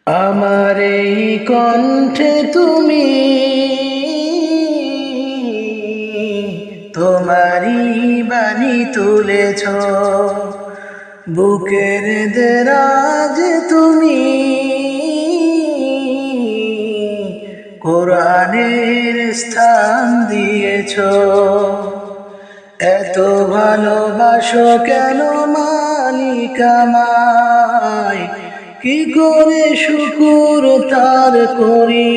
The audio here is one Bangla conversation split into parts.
আমার এই কণ্ঠে তুমি তোমারি বাণী তুলেছ, বুকের দেরাজ তুমি কোরআনের স্থান দিয়েছ। এত ভালোবাসো কেন মালিক আমায়, কি করে শুকুর তার করি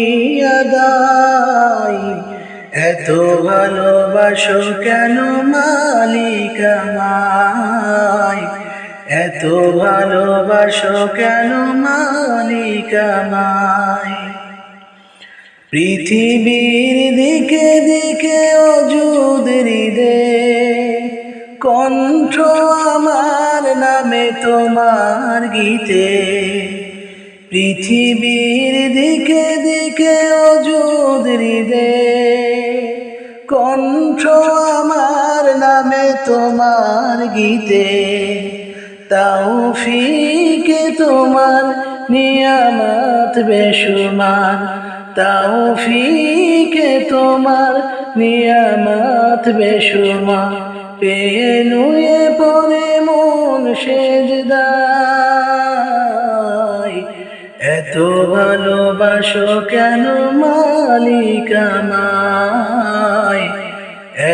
আদায়। এত ভালোবাসো কেন মালিক আমায়, এত ভালোবাসো কেন মালিক আমায়। পৃথিবীর দিকে দিকে অযুদ হৃদে কণ্ঠ আমার নামে তোমার গীতে। পৃথিবীর দিকে দিকে অযুদ হৃদে কণ্ঠ আমার নামে তোমার গীতে। তাওফিকে তোমার নিয়ামত বেশুমার, তাওফিকে তোমার নিয়ামত বেশুমার। পেয়ে নুয়ে পড়ে মন সেজদায়, এত ভালোবাসো কেন মালিক আমায়,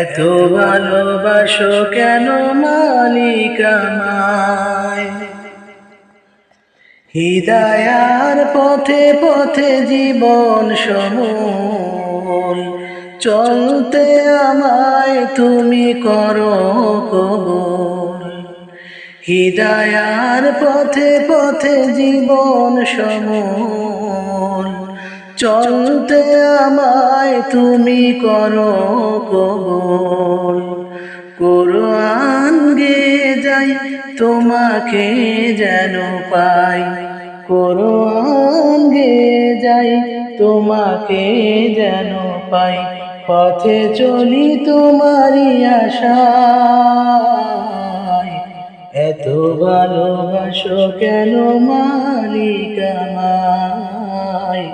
এত ভালোবাসো কেন মালিক আমায়। হিদায়ার পথে পথে জীবন সমূল, চলতে আমায় তুমি করো কবুল। হিদায়ার পথে পথে জীবন সমূল, চলতে আমায় তুমি করো কবুল। কোরআন গে যাই তোমাকে যেন পাই, কোরআন গে যাই তোমাকে যেন পাই। পথে চলি তোমারি আশায়, এত ভালোবাসো কেন মালিক আমায়,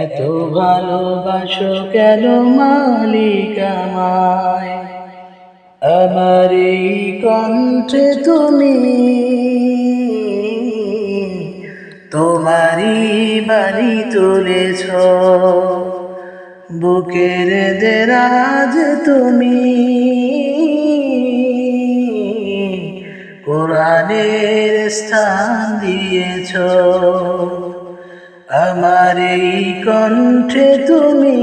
এত ভালোবাসো কেন মালিক আমায়। আমার এই কণ্ঠে তুমি তোমারি বাণী তুলেছ, বুকের দেরাজ তুমি কোরআনের স্থান দিয়েছ। আমার এই কণ্ঠে তুমি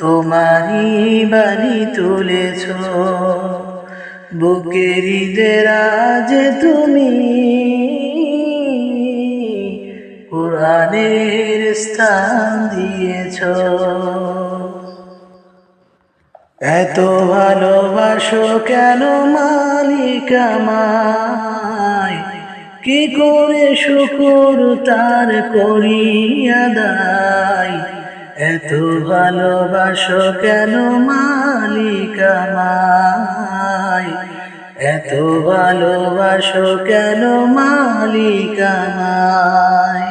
তোমারি বাণী তুলেছ, বুকের দেরাজ তুমি কোরআনের স্থান দিয়েছ। এত ভালোবাসো কেন মালিক আমায়, কি করে শুকুর তার করি আদায়। এত ভালোবাসো কেন মালিক আমায়, এত ভালোবাসো কেন মালিক আমায়।